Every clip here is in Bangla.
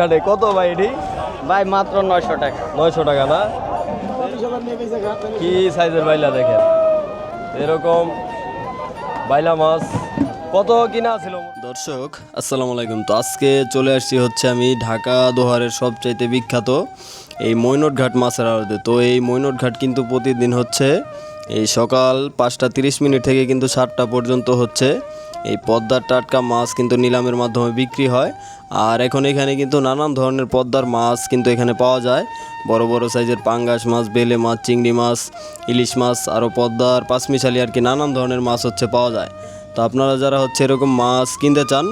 কত ভাই এটি? ভাই মাত্র 900 টাকা। 900 টাকা না? কি সাইজের বাইলা দেখেন, এরকম বাইলা মাছ কত কিনা ছিল। দর্শক আসসালামু আলাইকুম। তো আজকে চলে আসছি হচ্ছে আমি ঢাকা দোহারের সবচাইতে বিখ্যাত এই মৈনট ঘাট মাছের আড়তে। তো এই মৈনট ঘাট কিন্তু প্রতিদিন হচ্ছে এই সকাল 5টা 30 মিনিট থেকে কিন্তু 7টা পর্যন্ত হচ্ছে এই পদ্মার টাটকা মাছ কিন্তু নিলামের মাধ্যমে বিক্রি হয়। আর এখন এখানে কিন্তু নানান ধরনের পদ্মার মাছ কিন্তু এখানে পাওয়া যায়। বড় বড় সাইজের পাঙ্গাস মাছ, বেলে মাছ, চিংড়ি মাছ, ইলিশ মাছ, আরও পদ্মার পাঁচমিশালি আর কি নানান ধরনের মাছ হচ্ছে পাওয়া যায়। তো আপনারা যারা হচ্ছে এরকম মাছ কিনতে চান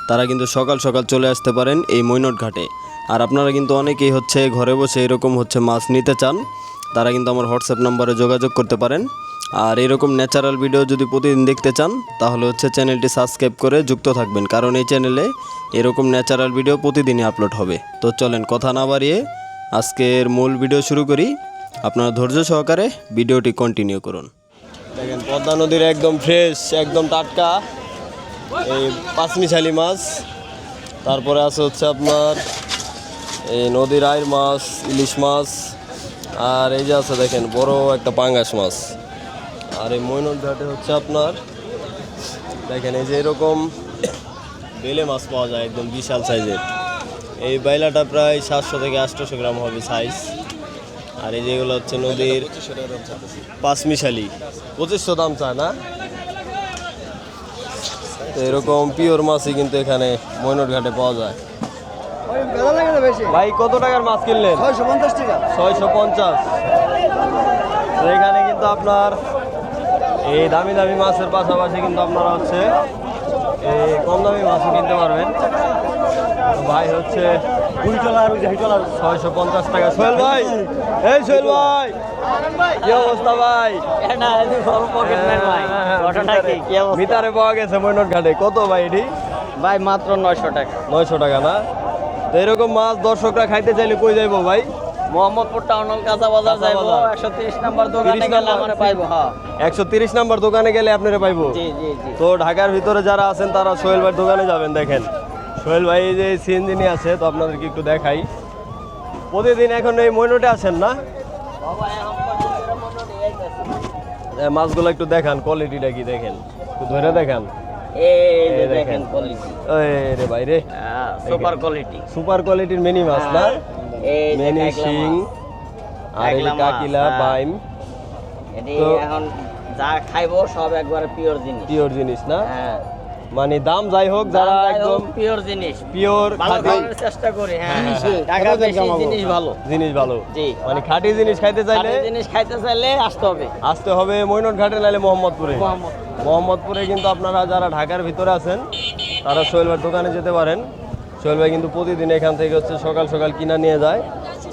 তারা কিন্তু সকাল সকাল চলে আসতে পারেন এই মৈনট ঘাটে। আর আপনারা কিন্তু অনেকেই হচ্ছে ঘরে বসে এরকম হচ্ছে মাছ নিতে চান, তারা কিন্তু আমার হোয়াটসঅ্যাপ নম্বরে যোগাযোগ করতে পারেন। আর এরকম ন্যাচারাল ভিডিও যদি প্রতিদিন দেখতে চান তাহলে হচ্ছে চ্যানেলটি সাবস্ক্রাইব করে যুক্ত থাকবেন, কারণ এই চ্যানেলে এরকম ন্যাচারাল ভিডিও প্রতিদিনই আপলোড হবে। তো চলেন কথা না বাড়িয়ে আজকের মূল ভিডিও শুরু করি। আপনারা ধৈর্য সহকারে ভিডিওটি কন্টিনিউ করুন। দেখেন পদ্মা নদীর একদম ফ্রেশ, একদম টাটকা এই পাঁচমিশালি মাছ, তারপরে আছে হচ্ছে আপনার এই নদীর আইর মাছ, ইলিশ মাছ, আর এই যে আছে দেখেন বড় একটা পাঙ্গাস মাছ। আর এই মৈনট ঘাটে হচ্ছে আপনার দেখেন এই যে এরকম বেলে মাছ পাওয়া যায় একদম বিশাল সাইজের। এই বাইলাটা প্রায় 700 থেকে 800 গ্রাম হবে সাইজ। আর এই যেগুলো হচ্ছে নদীর পাঁচমিশালি, 2500 দাম চায় না। তো এরকম পিওর মাছই কিন্তু এখানে মৈনট ঘাটে পাওয়া যায়। ভাই কত টাকার মাছ কিনলেন? 650 টাকা। 650। তো এখানে কিন্তু আপনার এই দামি দামি মাছের পাশাপাশি কিন্তু আপনারা হচ্ছে এই কম দামি মাছও কিনতে পারবেন। ভাই হচ্ছে 650 টাকা। সোহেল ভাই, এই সোহেল ভাই কি অবস্থা ভাই? মিটারে পাওয়া গেছে মৈনট ঘাটে। কত ভাই এটি? ভাই মাত্র 900 টাকা। 900 টাকা না? তো এরকম মাছ দর্শকরা খাইতে চাইলে কই যাইবো ভাই? মোহাম্মদপুর টাউন হল কাঁচা বাজার যাইবো, 130 নাম্বার দোকানে গেলে আমারে পাইবো। হ্যাঁ 130 নাম্বার দোকানে গেলে আপনারা পাইবো। জি জি জি। তো ঢাকার ভিতরে যারা আছেন তারা সোহেল ভাইয়ের দোকানে যাবেন। দেখেন সোহেল ভাই এই যে সিএনজি নিয়ে আছে, তো আপনাদেরকে একটু দেখাই। প্রতিদিন এখন এই মৈনটে আসেন না? মাছগুলো একটু দেখান, কোয়ালিটিটা কি দেখেন, একটু ধরে দেখান। এই দেখেন কোয়ালিটি, এই রে ভাই রে, সুপার কোয়ালিটি। সুপার কোয়ালিটির মিনি মাছ না? এই মিনি শিং আর এই কাকিলা বাইম। তো এখন যা খাইবো সব একবারে পিওর জিনিস। পিওর জিনিস না? হ্যাঁ মানে দাম যাই হোক, যারা একদম পিওর জিনিস, পিওর খাঁটি চেষ্টা করি। হ্যাঁ টাকা বেশি, জিনিস ভালো, জিনিস ভালো। জি মানে খাঁটি জিনিস খাইতে চাইলে, খাঁটি জিনিস খাইতে চাইলে আসতে হবে মৈনট ঘাটে, নাইলে মোহাম্মদপুরে। মোহাম্মদপুরে কিন্তু আপনারা যারা ঢাকার ভিতরে আছেন তারা সোহেল ভাইয়ের দোকানে যেতে পারেন। সোহেল ভাই কিন্তু প্রতিদিন এখান থেকে হচ্ছে সকাল সকাল কিনা নিয়ে যায়।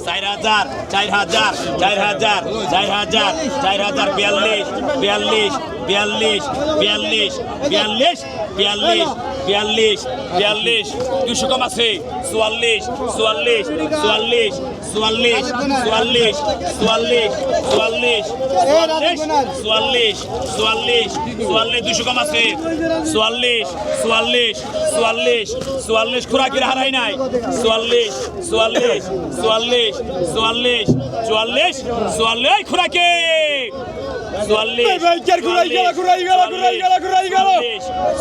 4000 4000 4000 4000 4000 42 42 42 42 42 42 42 42 200 কম আছে 44 44 44 44 44 44 44 44 44 44 200 কম আছে 44 44 44 44 খুরাকির হারাই নাই 44 44 44 44 44 44 খুরাকে 44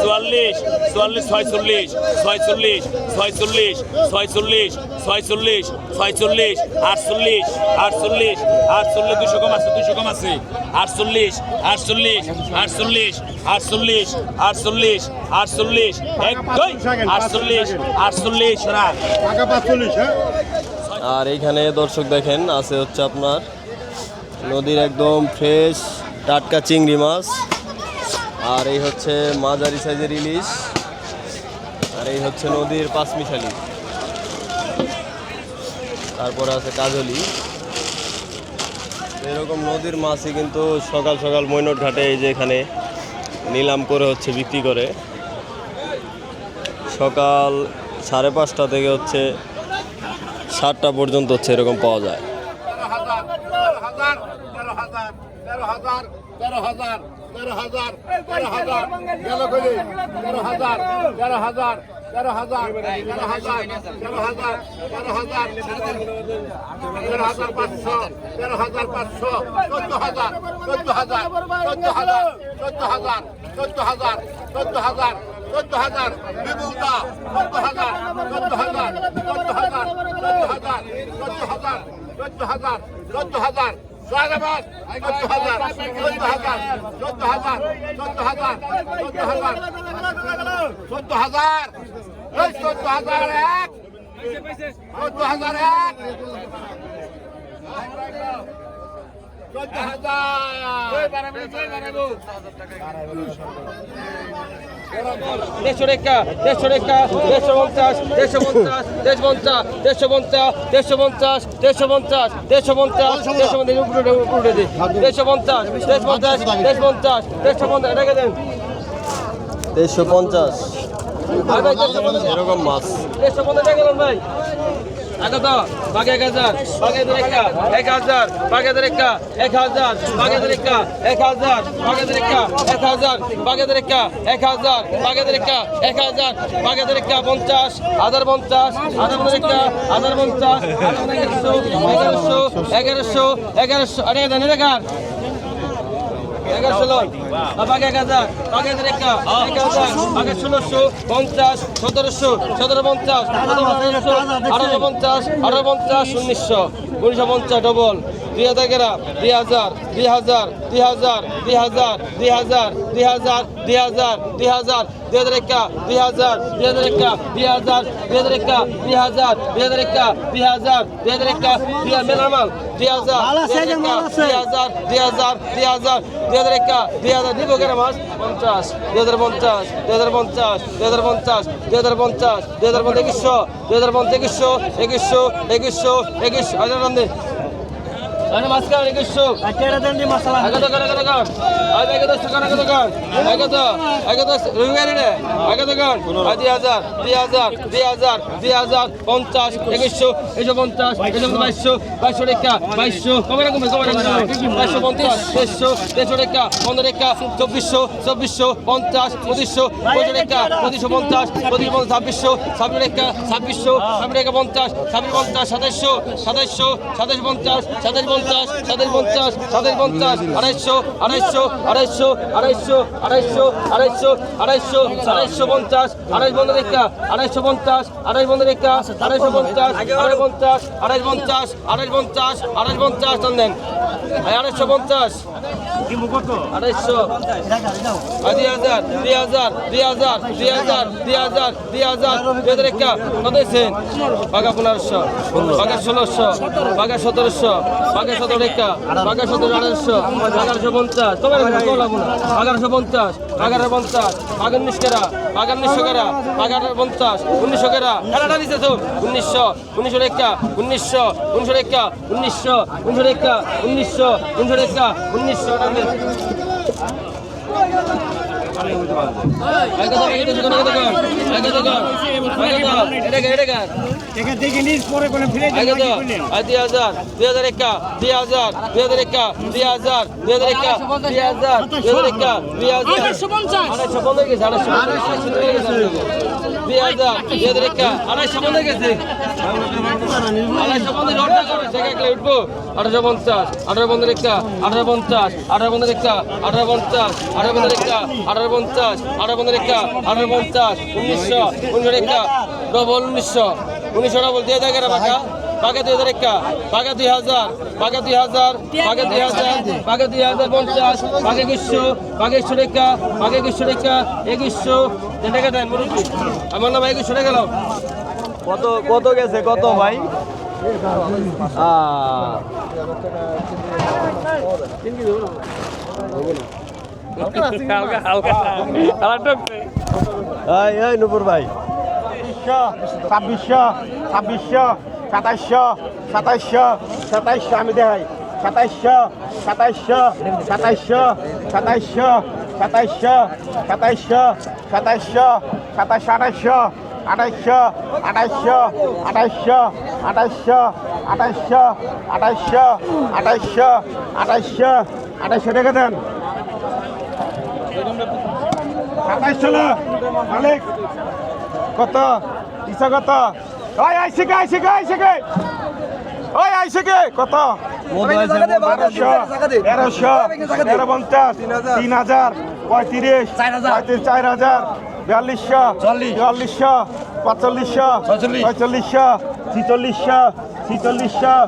44 46 46 46 46 46 46 48 48 48 200 কম আছে 200 কম আছে 48 48 48 48 48 48 এক দুই 48 48 রাখ টাকা 45। হ্যাঁ আর এইখানে দর্শক দেখেন আছে হচ্ছে আপনার নদীর একদম ফ্রেশ টাটকা চিংড়ি মাছ, আর এই হচ্ছে মাঝারি সাইজের ইলিশ, আর এই হচ্ছে নদীর পাঁচমিশালি, তারপরে আছে কাজলি। এরকম নদীর মাছই কিন্তু সকাল সকাল মৈনট ঘাটে এই যে এখানে নিলাম করে হচ্ছে বিক্রি করে। সকাল 5:30 থেকে হচ্ছে 7টা পর্যন্ত হচ্ছে এরকম পাওয়া যায়। 13,000 গেল কইলে 13,000 13,000 13,000 13,000 13,500 13,500 14,000 14,000 14,000 14,000 14,000 14,000 বিপুলদা 14,000 14,000 14,000 14,000 14,000 14,000 সারাবাদ 14,000 14,000 14,000 14,000 14,000 এই 14,000 এক 14,000 এক দেড়শো টাকা 150 150 150 150 150 এরকম মাছ 150 টাকা গেলাম ভাই আগে তো বাগে 1000 বাগে 1000 বাগে 1000 বাগে 1000 বাগে 1000 বাগে 1000 বাগে 1000 বাগে 50 হাজার 50 হাজার 50 1100 আরে দেন দেখা 1100 বাগে 1000 বাগে 1000 বাগে 1600 50 1700 1750 1850 1900 1950 ডবল 2000 গ্রাম 2000 2000 2000 2000 2000 2000 2000 2000 2000 2000 2000 2000 মেলামাল 2000 দিব কেন মাস 50 2050 2050 2050 2050 2050 2100 হাজার রান্দে আরে মাসকার 2100 আকেরা দেন দি মশলা আগে তো করে আগে 10 টাকা আগে দোকান আগে তো রুইয়ারি রে আগে দোকান 2000 50 2100 150 2200 টাকা 2200 কমে কমে 250 300 টাকা 15 টাকা 2400 50 2500 টাকা 2550 2600 টাকা 2600 টাকা 50 2750 2750 আড়াইশো 250 আড়াইশ বন্ধ রেখা 250 আড়াইশ বন্ধ রেখা 250 আড়াইশ টান দেন 250 2,500 বাঘা 1500 বাঘা 1600 বাঘা 1700 বাঘা 17 টাকা বাঘা 17 1800 1150 তোমার 1150 1150 বাঘা 19 কেরা বাঘা 1900 কেরা বাঘা 50 1900 কেরা খেলাটা দিছে তো 1900 টাকা 1900 টাকা 1900 টাকা 1900 টাকা 1900 টাকা উঠবো 1850 ডবল 1900 ডবল দিয়ে দেয় বাঘা বাঘা 2000 টাকা বাঘা 2000 বাঘা 2000 বাঘা 2000 বাঘা 2050 বাঘা 2100 বাঘা 100 টাকা বাঘা 2100 টাকা 2100 টাকা দেন মুরব্বি আমার নাম 2100 টাকা গেল কত গেছে কত ভাই নুপুর ভাই 2600 2700 আমি দেখাই 2700 2800 টাকা দেন 2700 মালিক কত ইসা কত ওই আইসে কে আইসে কে আইসে কে ওই আইসে কে কত 1200 1350 3000 35 4000 4200 4400 4500 4600 4600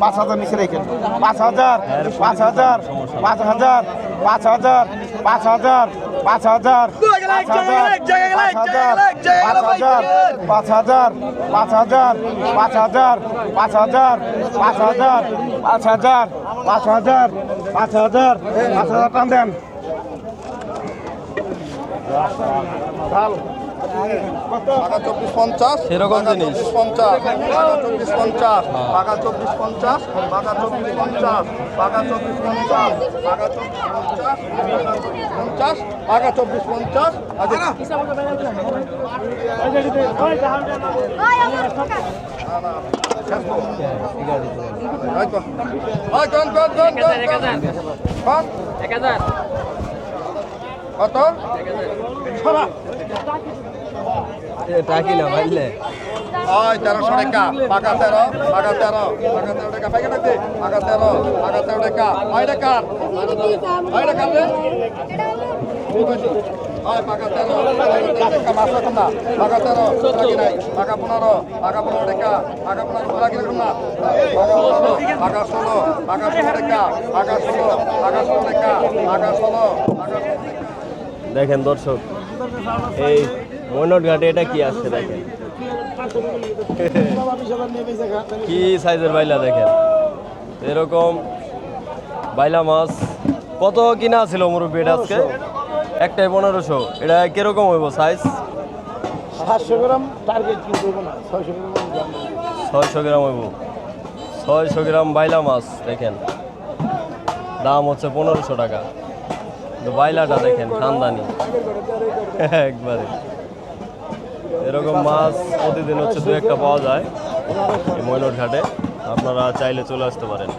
4700 নিচে রেখেন 5000 টান দেন টাকা 2450 সেরকম জিনিস 2450 টাকা 2450 টাকা 2450 টাকা 2450 টাকা 2450 টাকা 2450 কত টাকি না ভাইলে ওই 1300 টাকা টাকা 13 টাকা 13 টাকা পাইকা নাকি টাকা 13 টাকা ওই টাকা ওই টাকা রে ওই টাকা 13 টাকা মাছ রাখুন না টাকা 13 টাকা নাই টাকা 15 টাকা 15 টাকা টাকা 15 টাকা রাখুন না টাকা 16 টাকা 16 টাকা টাকা 16 টাকা 16 টাকা টাকা 16 দেখেন দর্শক এই ময়নট ঘাটে এটা কি আসছে দেখেন কি সাইজের বাইলা দেখেন এরকম বাইলা মাছ কত কিনা ছিল মুরব্বী এটা আজকে একটাই 1500 এটা কিরকম হইব সাইজ 700 গ্রাম টার্গেট কিন্তু না 600 গ্রাম 600 গ্রাম হইব 600 গ্রাম বাইলা মাছ দেখেন দাম হচ্ছে 1500 টাকা তো বাইলাটা দেখেন খানদানি একবারে এরকম মাছ প্রতিদিন হচ্ছে দু একটা পাওয়া যায় এই ময়নট ঘাটে আপনারা চাইলে চলে আসতে পারেন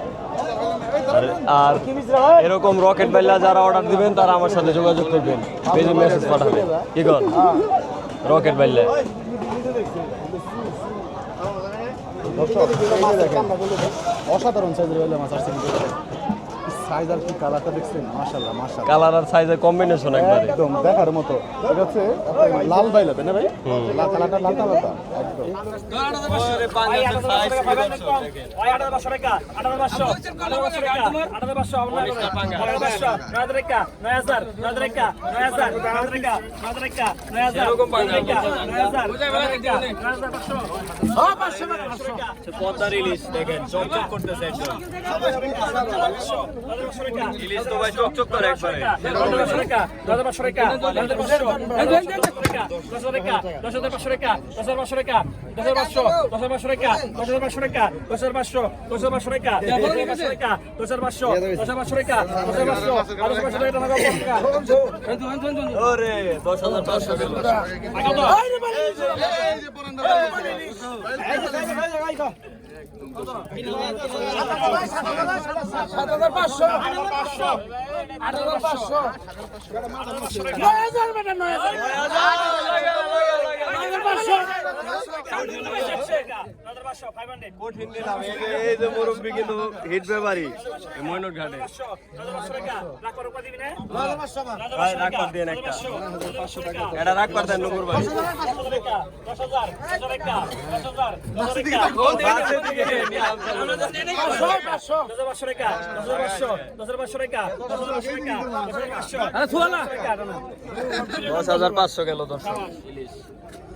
আর এরকম রকেট বাইলা যারা অর্ডার দিবেন তারা আমার সাথে যোগাযোগ করবেন পেজে মেসেজ পাঠাবেন কি কর রকেট বাইলা অসাধারণ সাইজের বাইলা মাছ আসছে সাইজ আর কি কালারটা দেখছেন মাশাআল্লাহ মাশাআল্লাহ কালার আর সাইজের কম্বিনেশন একবারে একদম দেখার মতো এটা হচ্ছে আপনার লাল বাইলা না ভাই লাল কালারটা লাল কালারটা একদম দেখেন চকচক করতেছে ইলিশ তো ভাই চকচক করে একবারে ওরে 10,500 গেল কঠিন নিলাম এই যে মুরব্বী কিন্তু হিট ব্যাপারী ময়নট ঘাটে রাখবার দেন একটা এটা রাখবার দেন নুপুর ভাই $10,500 গেল দর্শক ইলিশ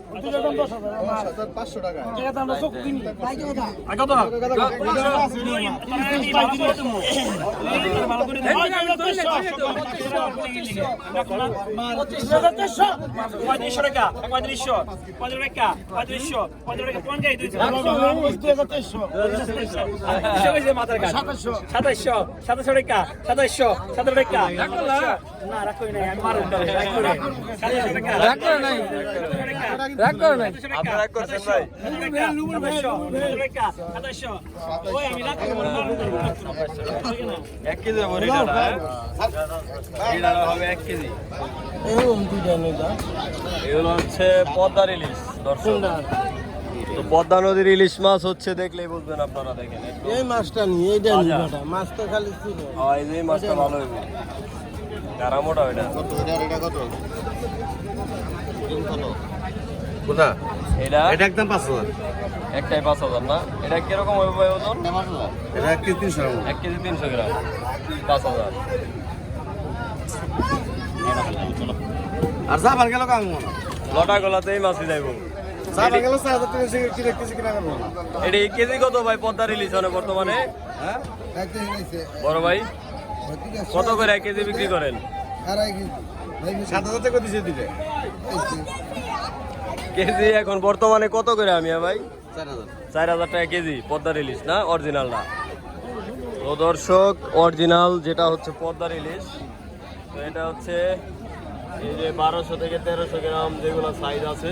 500 টাকা আপনারা রাগ করছেন ভাই? এক কেজি হবে রিডার, হ্যাঁ? রিডার হবে 1 কেজি। এগুলো হচ্ছে পদ্মার ইলিশ দর্শক। তো পদ্মা নদীর ইলিশ মাছ হচ্ছে, দেখলেই বুঝবেন আপনারা। দেখেন এই মাছটা নিয়ে এইটা তাজা। নিয়ে বেটা মাছটা খালি ছিল এই যে মাছটা ভালো হবে, গারা মোটা ওইটা। কোথা এটা এটা একদম 500 একটাই 5000 না? এটা কিরকম হবে ভাই ওজন? এটা 1 কেজি 300 গ্রাম 1 কেজি 300 গ্রাম, 5000। আর সাবার গেল কাম লটা গলাতেই মাছি যাইব। সাবার গেল 4000 টাকা কি কেজি কিনা করব না এটা এই কেজি কত ভাই পদ্মার ইলিশ মানে বর্তমানে? হ্যাঁ 1 কেজি নিছে বড় ভাই কত করে 1 কেজি বিক্রি করেন? আড়াই কেজি 7000 টাকা দিছে দিলে কেজি এখন বর্তমানে কত করে আমি ভাই? 4000 4000 টাকা কেজি পদ্মার ইলিশ না, অরিজিনালটা। তো দর্শক, অরিজিনাল যেটা হচ্ছে পদ্মার ইলিশ, তো এটা হচ্ছে এই যে 1200 থেকে 1300 গ্রাম যেগুলো সাইজ আছে,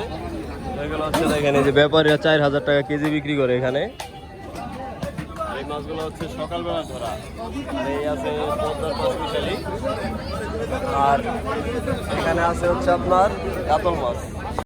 এগুলো হচ্ছে দেখেন এই যে ব্যাপারীরা 4000 টাকা কেজি বিক্রি করে এখানে। আর এই মাছগুলো হচ্ছে সকালবেলা ধরা। আর এই আছে পদ্মার মাছ মিশালি, আর এখানে আছে হচ্ছে আপনার কাতল মাছ।